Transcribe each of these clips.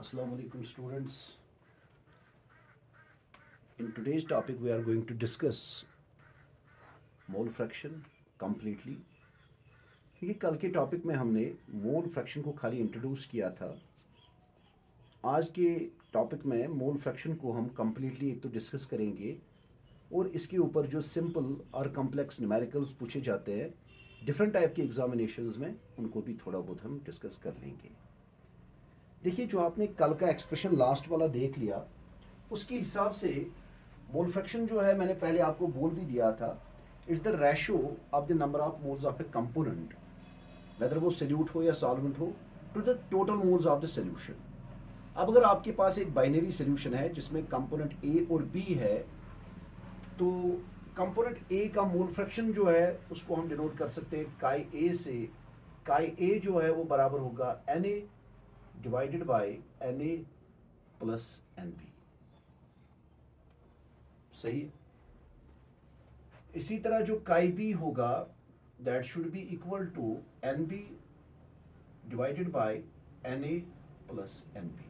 Assalamu alaikum students. In today's topic we are going to discuss mole fraction completely. ये कल के topic में हमने मोल फ्रैक्शन को खाली इंट्रोड्यूस किया था. आज के टॉपिक में मोल फ्रैक्शन को हम कम्प्लीटली एक तो डिस्कस करेंगे और इसके ऊपर जो सिंपल और कम्प्लेक्स न्यूमेरिकल्स पूछे जाते हैं डिफरेंट टाइप के एग्जामिनेशंस में उनको भी थोड़ा बहुत हम डिस्कस कर लेंगे. देखिए, जो आपने कल का एक्सप्रेशन लास्ट वाला देख लिया उसके हिसाब से मोल फ्रैक्शन जो है मैंने पहले आपको बोल भी दिया था, it's the ratio of the number of moles of a component, whether वो सोल्यूट हो या सॉल्वेंट हो, to the total moles of the solution. अब अगर आपके पास एक बाइनरी सोल्यूशन है जिसमें कंपोनेंट ए और बी है, तो कंपोनेंट ए का मोल फ्रैक्शन जो है उसको हम डिनोट कर सकते हैं काई ए से. काई ए जो है वो बराबर होगा N A divided by N A plus N B. सही है. इसी तरह जो काई बी होगा that should be equal to N B divided by N A plus N B.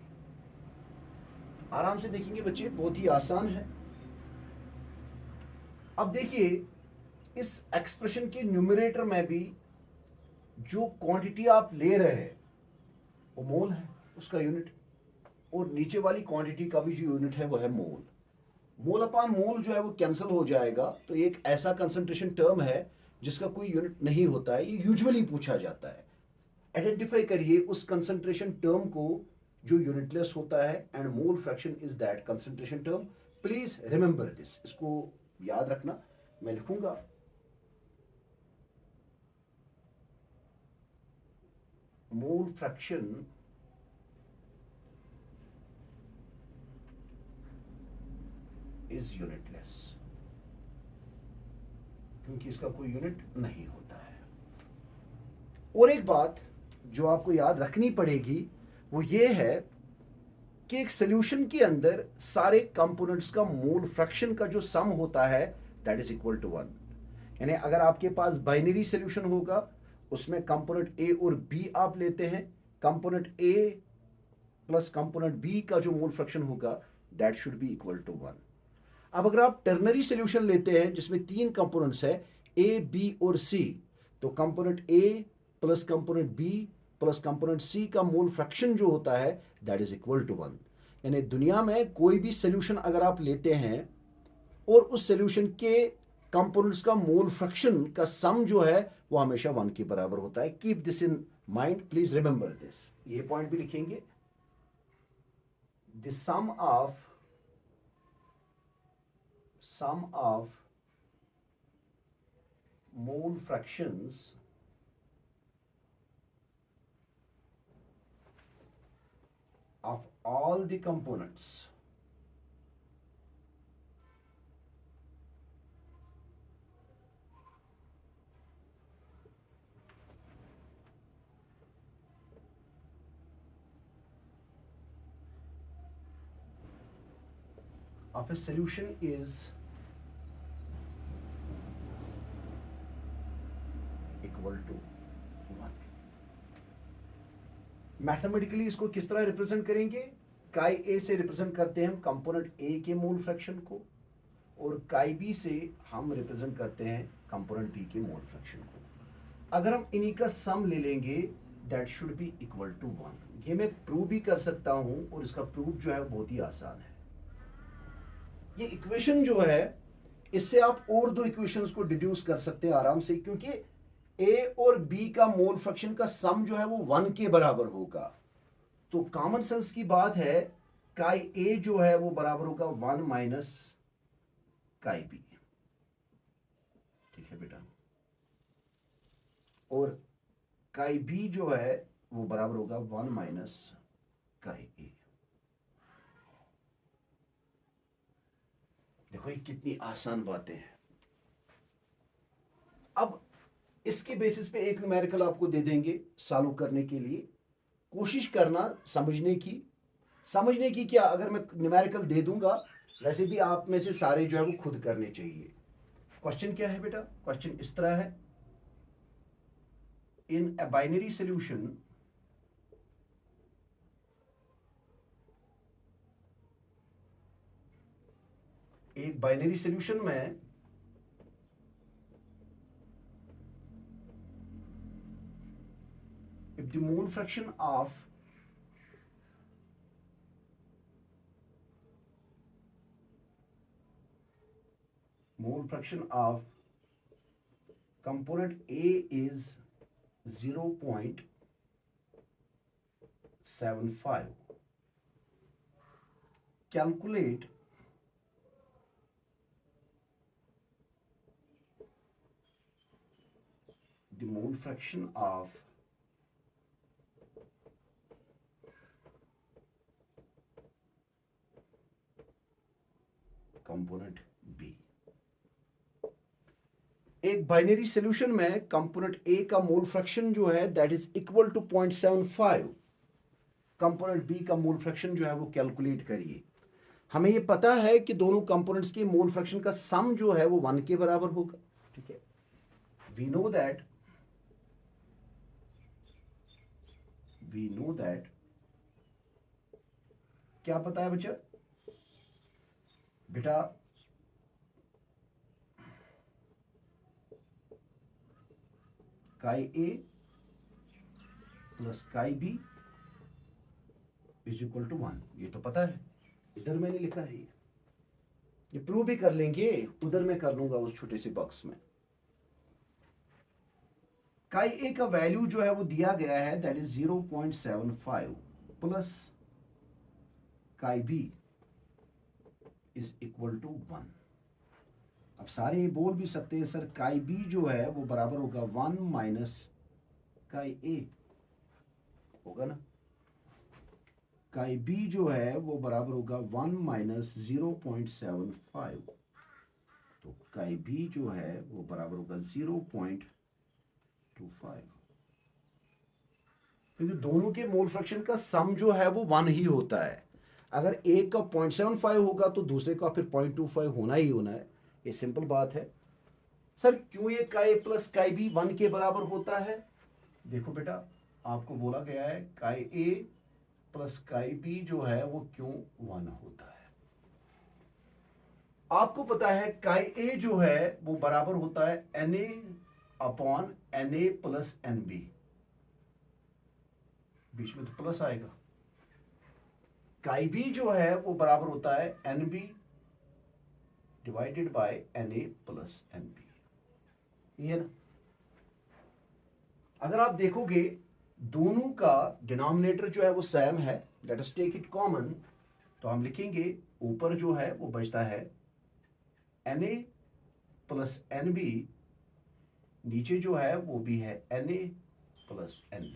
आराम से देखेंगे बच्चे, बहुत ही आसान है. अब देखिए, इस एक्सप्रेशन के न्यूमरेटर में भी जो क्वांटिटी आप ले रहे हैं वो मोल है, उसका यूनिट, और नीचे वाली क्वांटिटी का भी जो यूनिट है वो है मोल. मोल अपान मोल जो है वो कैंसिल हो जाएगा. तो एक ऐसा कंसंट्रेशन टर्म है जिसका कोई यूनिट नहीं होता है, ये यूजुअली पूछा जाता है. आइडेंटिफाई करिए उस कंसंट्रेशन टर्म को जो यूनिटलेस होता है, and mole fraction is that concentration term. Please remember this, इसको याद रखना. मैं लिखूंगा मोल फ्रैक्शन इज यूनिटलेस, क्योंकि इसका कोई यूनिट नहीं होता है. और एक बात जो आपको याद रखनी पड़ेगी वो ये है कि एक सॉल्यूशन के अंदर सारे कंपोनेंट्स का मोल फ्रैक्शन का जो सम होता है दैट इज इक्वल टू 1. यानी अगर आपके पास बाइनरी सॉल्यूशन होगा उसमें कंपोनेंट ए और बी आप लेते हैं, component A plus component B का जो मोल फ्रैक्शन होगा that should be equal to 1. अब अगर आप टर्नरी सॉल्यूशन लेते हैं जिसमें तीन कंपोनेंट्स है ए बी और सी, तो component A plus component B plus component C का मोल फ्रैक्शन जो होता है दैट इज इक्वल टू 1. यानी दुनिया में कोई भी सॉल्यूशन अगर आप लेते हैं और उस सॉल्यूशन के कंपोनेंट्स का मोल फ्रैक्शन का सम जो है वो हमेशा 1 के बराबर होता है. Keep this in mind, please remember this. ये पॉइंट भी लिखेंगे. The sum of mole fractions of all the components of a solution is equal to 1. Mathematically इसको किस तरह रिप्रेजेंट करेंगे? काई ए से रिप्रेजेंट करते हैं हम कंपोनेंट ए के मोल फ्रैक्शन को, और काई बी से हम रिप्रेजेंट करते हैं कंपोनेंट बी के मोल फ्रैक्शन को. अगर हम इन्हीं का सम ले लेंगे that should be equal to 1. ये मैं प्रूव भी कर सकता हूं और इसका प्रूफ जो है बहुत ही आसान है. ये इक्वेशन जो है इससे आप और दो इक्वेशंस को डिड्यूस कर सकते हैं आराम से, क्योंकि ए और बी का मोल फ्रैक्शन का सम जो है वो 1 के बराबर होगा. तो कॉमन सेंस की बात है, काई ए जो है वो बराबर होगा 1 माइनस काई बी. ठीक है बेटा. और काई बी जो है वो बराबर होगा 1 माइनस काई ए. देखो ये कितनी आसान बातें हैं. अब इसके बेसिस पे एक न्यूमेरिकल आपको दे देंगे सॉल्व करने के लिए. कोशिश करना समझने की क्या, अगर मैं न्यूमेरिकल दे दूंगा वैसे भी आप में से सारे जो है वो खुद करने चाहिए. क्वेश्चन क्या है बेटा? क्वेश्चन इस तरह है, in a binary solution एक बाइनरी सॉल्यूशन में if the mole fraction of component A is 0.75, calculate the mole fraction of component B. एक बाइनरी सॉल्यूशन में कंपोनेंट ए का मोल फ्रैक्शन जो है that is equal to 0.75, component B का mole fraction जो है वो कैलकुलेट करिए। हमें ये पता है कि दोनों कंपोनेंट्स के मोल फ्रैक्शन का सम जो है वो 1 के बराबर होगा। ठीक है, वी नो दैट क्या पता है बच्चा? बेटा काई ए प्लस काई बी इज इक्वल टू 1, ये तो पता है। इधर मैंने लिखा है, ये प्रूव भी कर लेंगे, उधर मैं कर लूंगा उस छोटे से बॉक्स में। काई ए का वैल्यू जो है वो दिया गया है दैट इज 0.75 प्लस काई बी इज इक्वल टू 1। अब सारे बोल भी सकते हैं सर काई बी जो है वो बराबर होगा 1 माइनस काई ए, होगा ना। काई बी जो है वो बराबर होगा 1 माइनस 0.75, तो काई बी जो है वो बराबर होगा 0.25, क्योंकि दोनों के मोल फ्रैक्शन का सम जो है वो 1 ही होता है। अगर एक का 0.75 होगा तो दूसरे का फिर 0.25 होना ही होना है, ये सिंपल बात है। सर क्यों ये काई प्लस काई बी 1 के बराबर होता है? देखो बेटा, आपको बोला गया है काई ए प्लस काई बी जो है वो क्यों 1 होता है। आपको पता है काई ए जो है वो बराबर होता है Na upon Na plus Nb, बीच में तो प्लस आएगा। काई बी जो है वो बराबर होता है Nb divided by Na plus Nb, ये ना। अगर आप देखोगे दोनों का डिनोमिनेटर जो है वो सेम है, let us take it common, तो हम लिखेंगे ऊपर जो है वो बचता है Na प्लस Nb, नीचे जो है वो भी है Na प्लस Nb।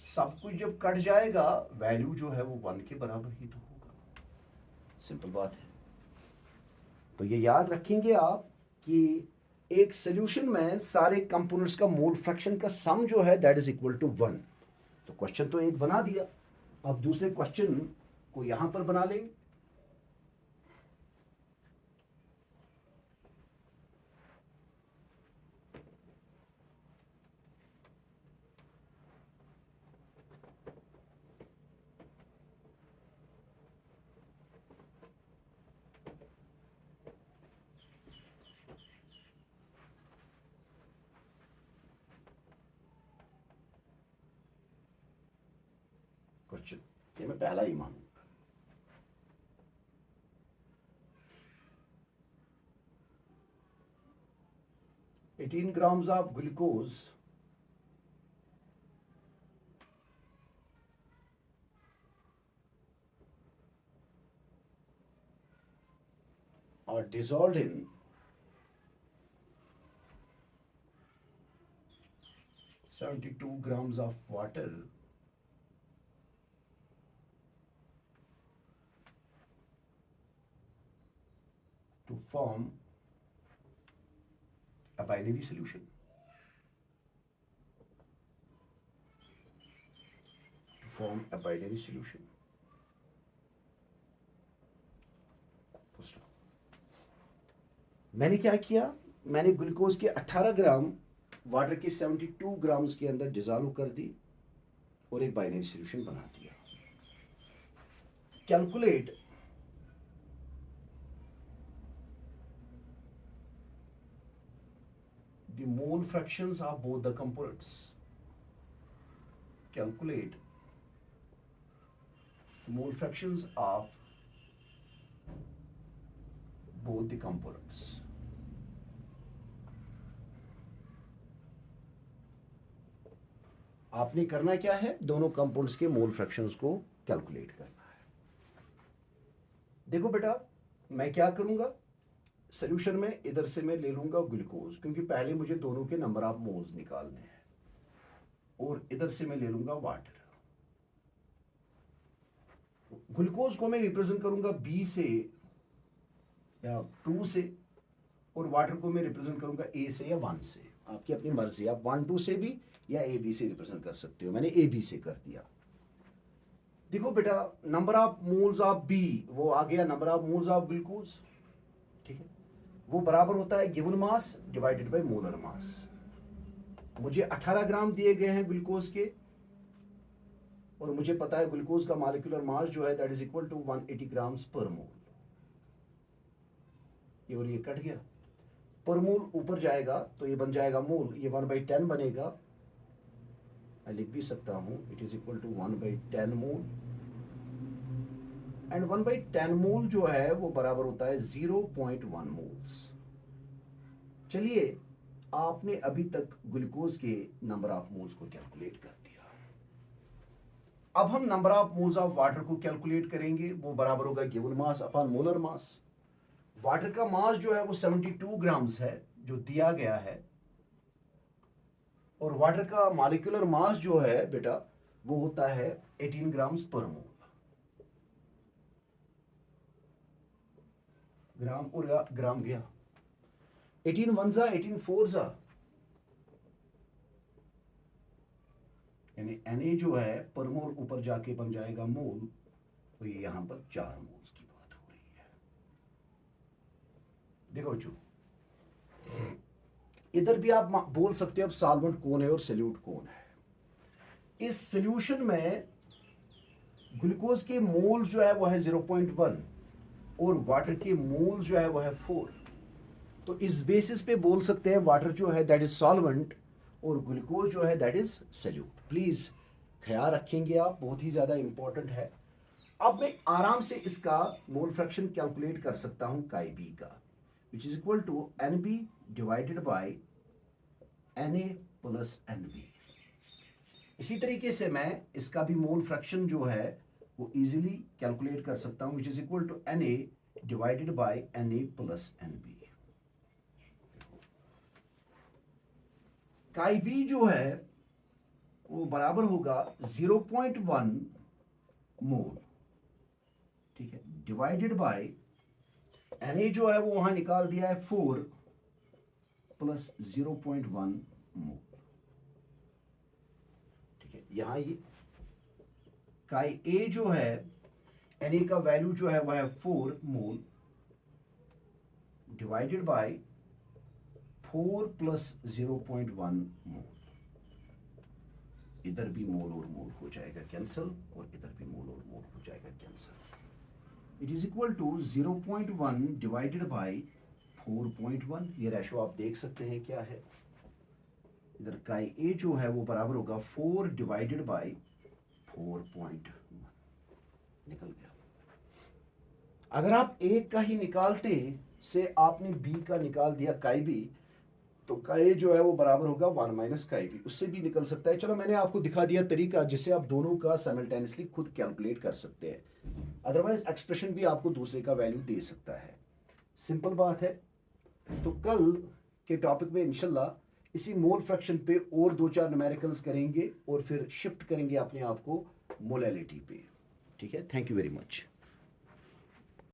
सब कुछ जब कट जाएगा वैल्यू जो है वो 1 के बराबर ही तो होगा, सिंपल बात है। तो ये याद रखेंगे आप कि एक सॉल्यूशन में सारे कंपोनेंट्स का मोल फ्रैक्शन का सम जो है दैट इज इक्वल टू 1। तो क्वेश्चन तो एक बना दिया, अब दूसरे क्वेश्चन को यहां पर बना लेंगे। क्वेश्चन ये मैं पहला ही मानूंगा। Eighteen grams of glucose are dissolved in 72 grams of water to form a binary solution. मैंने क्या किया, मैंने ग्लूकोज के 18 ग्राम वाटर के 72 ग्राम्स के अंदर डिजॉल्व कर दी और एक बाइनरी सॉल्यूशन बना दिया। Calculate the mole fractions of both the components. Calculate mole fractions of both the components. आपने करना क्या है, दोनों कंपाउंड्स के मोल फ्रैक्शंस को कैलकुलेट करना है। देखो बेटा, मैं क्या करूंगा, सोल्यूशन में इधर से मैं ले लूंगा ग्लूकोज, क्योंकि पहले मुझे दोनों के नंबर ऑफ मोल्स निकालने हैं, और इधर से मैं ले लूंगा वाटर। ग्लूकोज को मैं रिप्रेजेंट करूंगा B से या 2 से, और वाटर को मैं रिप्रेजेंट करूंगा A से या 1 से। आपकी अपनी मर्जी, आप 1 2 से भी या AB से रिप्रेजेंट कर सकते हो। मैंने AB से कर दिया। देखो बेटा, number of moles of B वो आ गया number of moles of glucose, ठीक है, वो बराबर होता है given mass divided by molar mass. मुझे 18 ग्राम दिए गए हैं ग्लूकोज के, और मुझे पता है ग्लूकोज का मॉलिक्यूलर मास जो है that is equal to 180 grams per mole. ये और ये कट गया, पर मोल ऊपर जाएगा तो ये बन जाएगा मोल, ये 1/10 बनेगा। मैं लिख भी सकता हूं, it is equal to 1/10 mole, and 1/10 mole जो है वो बराबर होता है 0.1 मोल्स। चलिए, आपने अभी तक ग्लूकोज के नंबर ऑफ मोल्स को कैलकुलेट कर दिया। अब हम number of moles of water को कैलकुलेट करेंगे, वो बराबर होगा given mass upon molar mass. Water का मास जो है वो 72 ग्राम्स है जो दिया गया है, और वाटर का मॉलिक्यूलर मास जो है बेटा वो होता है 18 ग्राम्स पर मोल। ग्राम और ग्राम गया, 18 1 जा 18 4 जा, यानी Na जो है पर मोल ऊपर जाके बन जाएगा मोल, तो ये यहां पर 4 मोल्स की बात हो रही है। देखो बच्चों, इधर भी आप बोल सकते हो अब सॉल्वेंट कौन है और सोल्यूट कौन है। इस सोल्यूशन में ग्लूकोज के मोल्स जो है वो है 0.1 और वाटर के मोल्स जो है वो है 4। तो इस बेसिस पे बोल सकते हैं वाटर जो है दैट इज सॉल्वेंट और ग्लूकोज जो है दैट इज सोल्यूट। प्लीज ख्याल रखेंगे आप, बहुत ही ज्यादा इंपॉर्टेंट है। अब मैं आराम से इसका मोल फ्रैक्शन कैलकुलेट कर सकता हूं काई बी का, which is equal to NB divided by Na plus NB। इसी तरीके से मैं इसका भी मोल फ्रैक्शन जो है वो इजीली कैलकुलेट कर सकता हूं, which is equal to Na divided by Na plus NB। Chi B जो है वो बराबर होगा 0.1 मोल, ठीक है, डिवाइडेड बाय Na जो है वो वहां निकाल दिया है 4 प्लस 0.1 मोल, ठीक है। यहां ये काई ए जो है Na का वैल्यू जो है वह है 4 मोल डिवाइडेड बाय 4 प्लस 0.1 मोल। इधर भी मोल और मोल हो जाएगा कैंसिल, और इधर भी मोल और मोल हो जाएगा cancel. It is equal to 0.1 divided by 4.1। ये रेशो आप देख सकते हैं क्या है। इधर काई ए जो है वो बराबर होगा 4 डिवाइडेड बाय 4.1, निकल गया। अगर आप ए का ही निकालते से आपने बी का निकाल दिया काई बी, तो काई जो है वो बराबर होगा 1 माइनस काई बी, उससे भी निकल सकता है। चलो, मैंने आपको दिखा दिया तरीका जिससे आप दोनों का साइमल्टेनियसली खुद कैलकुलेट कर सकते हैं। अदरवाइज एक्सप्रेशन भी आपको दूसरे का वैल्यू दे सकता है, सिंपल बात है। तो कल के टॉपिक में इंशाल्लाह इसी मोल फ्रैक्शन पे और 2-4 न्यूमेरिकल्स करेंगे और फिर शिफ्ट करेंगे अपने आप को मोलैलिटी पे, ठीक है। Thank you very much.